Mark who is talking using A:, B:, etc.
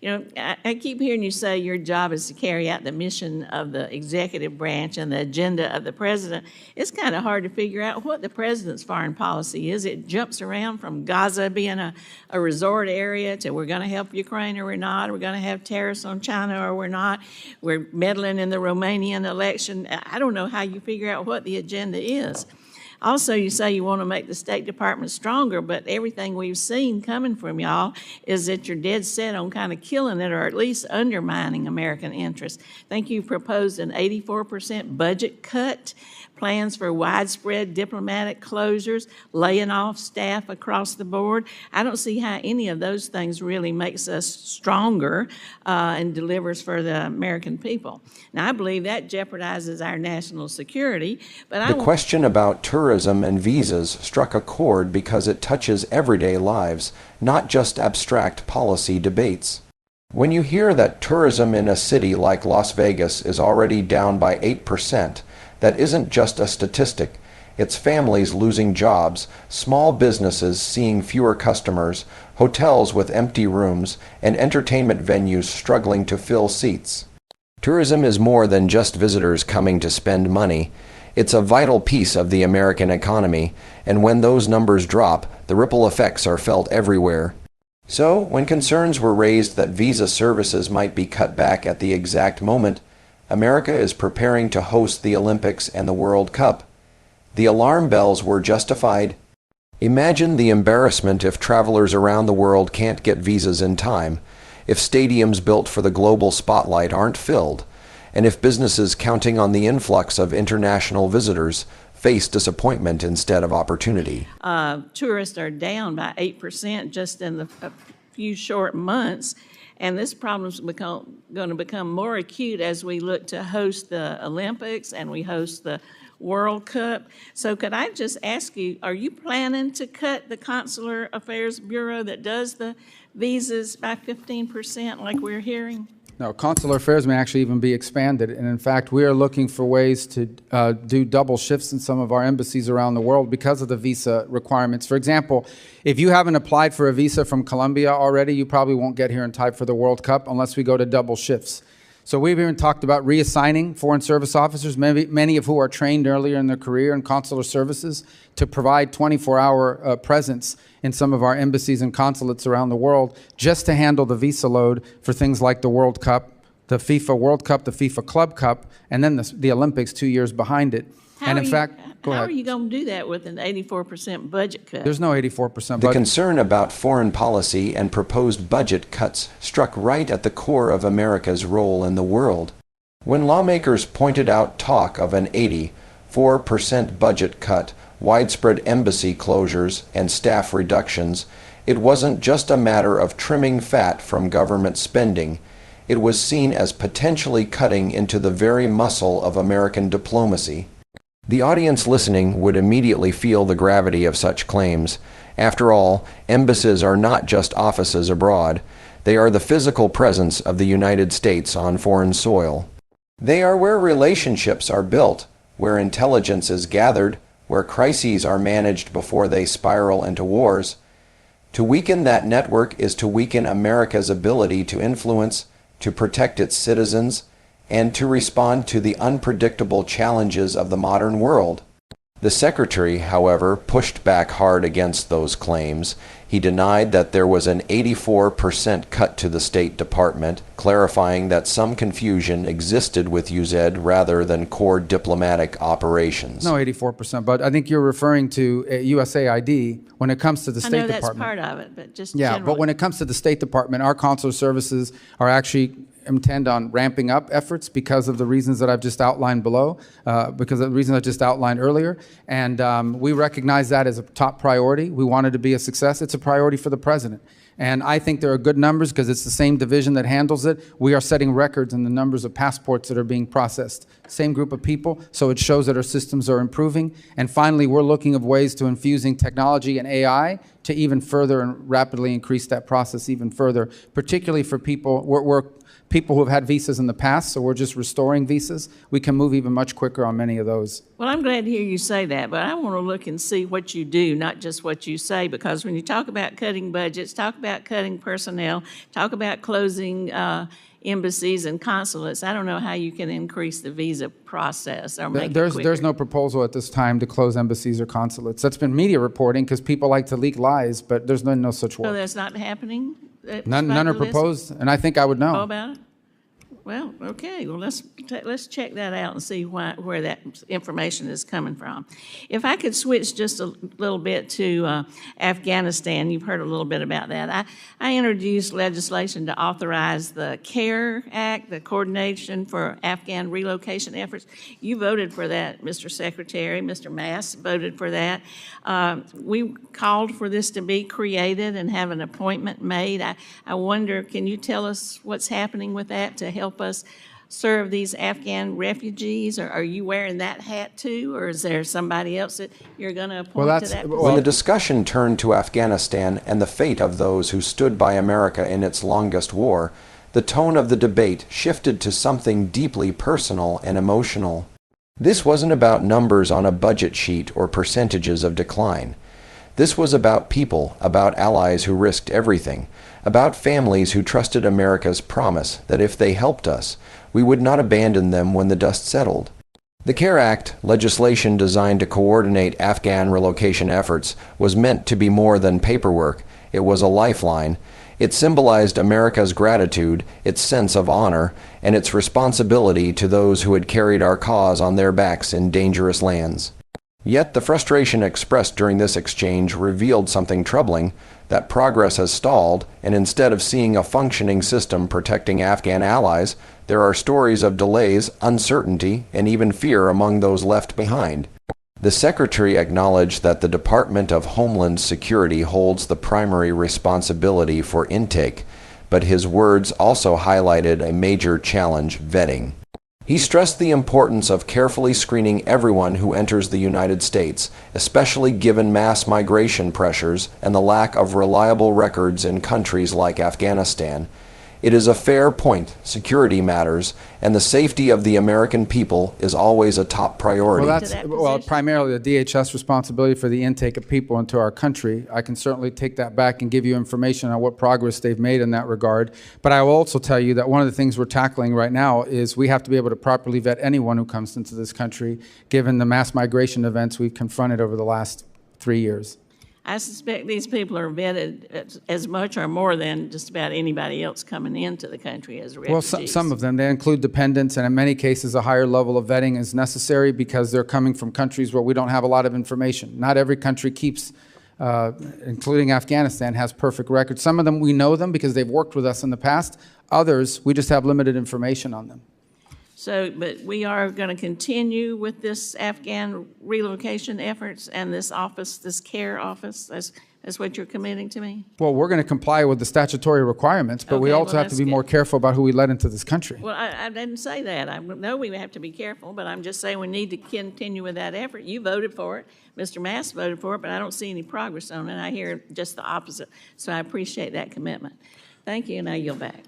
A: I keep hearing you say your job is to carry out the mission of the executive branch and the agenda of the president. It's kind of hard to figure out what the president's foreign policy is. It jumps around from Gaza being a resort area to we're going to help Ukraine or we're not, we're going to have tariffs on China or we're not, we're meddling in the Romanian election. I don't know how you figure out what the agenda is. Also, you say you want to make the State Department stronger, but everything we've seen coming from y'all is that you're dead set on kind of killing it or at least undermining American interests. I think you proposed an 84% budget cut, plans for widespread diplomatic closures, laying off staff across the board. I don't see how any of those things really makes us stronger and delivers for the American people. Now, I believe that jeopardizes our national security, but
B: the question about tourism and visas struck a chord because it touches everyday lives, not just abstract policy debates. When you hear that tourism in a city like Las Vegas is already down by 8%, that isn't just a statistic. It's families losing jobs, small businesses seeing fewer customers, hotels with empty rooms, and entertainment venues struggling to fill seats. Tourism is more than just visitors coming to spend money. It's a vital piece of the American economy, and when those numbers drop, the ripple effects are felt everywhere. So, when concerns were raised that visa services might be cut back at the exact moment, America is preparing to host the Olympics and the World Cup. The alarm bells were justified. Imagine the embarrassment if travelers around the world can't get visas in time, if stadiums built for the global spotlight aren't filled, and if businesses counting on the influx of international visitors face disappointment instead of opportunity.
A: Tourists are down by 8% just in a few short months. And this problem's going to become more acute as we look to host the Olympics and we host the World Cup. So could I just ask you, are you planning to cut the Consular Affairs Bureau that does the visas by 15% like we're hearing?
C: No, consular affairs may actually even be expanded. And in fact, we are looking for ways to do double shifts in some of our embassies around the world because of the visa requirements. For example, if you haven't applied for a visa from Colombia already, you probably won't get here in time for the World Cup unless we go to double shifts. So we've even talked about reassigning foreign service officers, many of who are trained earlier in their career in consular services, to provide 24-hour presence in some of our embassies and consulates around the world just to handle the visa load for things like the World Cup, the FIFA World Cup, the FIFA Club Cup, and then the Olympics 2 years behind it. And in fact, go ahead.
A: How are you going to do that with an 84% budget cut?
C: There's no 84% budget.
B: The concern about foreign policy and proposed budget cuts struck right at the core of America's role in the world. When lawmakers pointed out talk of an 84% budget cut, widespread embassy closures, and staff reductions, it wasn't just a matter of trimming fat from government spending. It was seen as potentially cutting into the very muscle of American diplomacy. The audience listening would immediately feel the gravity of such claims. After all, embassies are not just offices abroad. They are the physical presence of the United States on foreign soil. They are where relationships are built, where intelligence is gathered, where crises are managed before they spiral into wars. To weaken that network is to weaken America's ability to influence, to protect its citizens, and to respond to the unpredictable challenges of the modern world. The Secretary, however, pushed back hard against those claims. He denied that there was an 84% cut to the State Department, clarifying that some confusion existed with UZ rather than core diplomatic operations.
C: No 84%, but I think you're referring to USAID when it comes to the State Department.
A: I know that's part of it, but just
C: yeah,
A: generally.
C: But when it comes to the State Department, our consular services are actually intend on ramping up efforts because of the reasons that I've just outlined below, because of the reasons I just outlined earlier. And we recognize that as a top priority. We want it to be a success. It's a priority for the president. And I think there are good numbers because it's the same division that handles it. We are setting records in the numbers of passports that are being processed. Same group of people, so it shows that our systems are improving. And finally, we're looking at ways to infusing technology and AI to even further and rapidly increase that process even further, particularly for people, we're people who have had visas in the past, so we're just restoring visas. We can move even much quicker on many of those.
A: Well, I'm glad to hear you say that, but I want to look and see what you do, not just what you say, because when you talk about cutting budgets, talk about cutting personnel, talk about closing embassies and consulates, I don't know how you can increase the visa process or make it quicker.
C: There's no proposal at this time to close embassies or consulates. That's been media reporting because people like to leak lies, but there's no such
A: So
C: work.
A: that's not happening?
C: None are proposed, and I think I would know.
A: Know about it? Well, okay, well, let's check that out and see where that information is coming from. If I could switch just a little bit to Afghanistan, you've heard a little bit about that. I introduced legislation to authorize the CARE Act, the Coordination for Afghan Relocation Efforts. You voted for that, Mr. Secretary. Mr. Mass voted for that. We called for this to be created and have an appointment made. I wonder, can you tell us what's happening with that to help us serve these Afghan refugees? Or are you wearing that hat too, or is there somebody else that you're going to appoint to that position?
B: When the discussion turned to Afghanistan and the fate of those who stood by America in its longest war, the tone of the debate shifted to something deeply personal and emotional. This wasn't about numbers on a budget sheet or percentages of decline. This was about people, about allies who risked everything, about families who trusted America's promise that if they helped us, we would not abandon them when the dust settled. The CARE Act, legislation designed to coordinate Afghan relocation efforts, was meant to be more than paperwork. It was a lifeline. It symbolized America's gratitude, its sense of honor, and its responsibility to those who had carried our cause on their backs in dangerous lands. Yet the frustration expressed during this exchange revealed something troubling, that progress has stalled, and instead of seeing a functioning system protecting Afghan allies, there are stories of delays, uncertainty, and even fear among those left behind. The Secretary acknowledged that the Department of Homeland Security holds the primary responsibility for intake, but his words also highlighted a major challenge: vetting. He stressed the importance of carefully screening everyone who enters the United States, especially given mass migration pressures and the lack of reliable records in countries like Afghanistan. It is a fair point. Security matters, and the safety of the American people is always a top priority.
C: Well, that's primarily the DHS responsibility for the intake of people into our country. I can certainly take that back and give you information on what progress they've made in that regard. But I will also tell you that one of the things we're tackling right now is we have to be able to properly vet anyone who comes into this country, given the mass migration events we've confronted over the last 3 years.
A: I suspect these people are vetted as much or more than just about anybody else coming into the country as refugees.
C: Well, some of them. They include dependents, and in many cases, a higher level of vetting is necessary because they're coming from countries where we don't have a lot of information. Not every country keeps, including Afghanistan, has perfect records. Some of them, we know them because they've worked with us in the past. Others, we just have limited information on them.
A: So, but we are going to continue with this Afghan relocation efforts and this office, this CARE office, that's what you're committing to me?
C: Well, we're going to comply with the statutory requirements, but we
A: Okay,
C: also
A: well,
C: have to be
A: that's
C: more careful about who we let into this country.
A: Well, I didn't say that. I know we have to be careful, but I'm just saying we need to continue with that effort. You voted for it. Mr. Mass voted for it, but I don't see any progress on it. I hear just the opposite. So I appreciate that commitment. Thank you, and I yield back.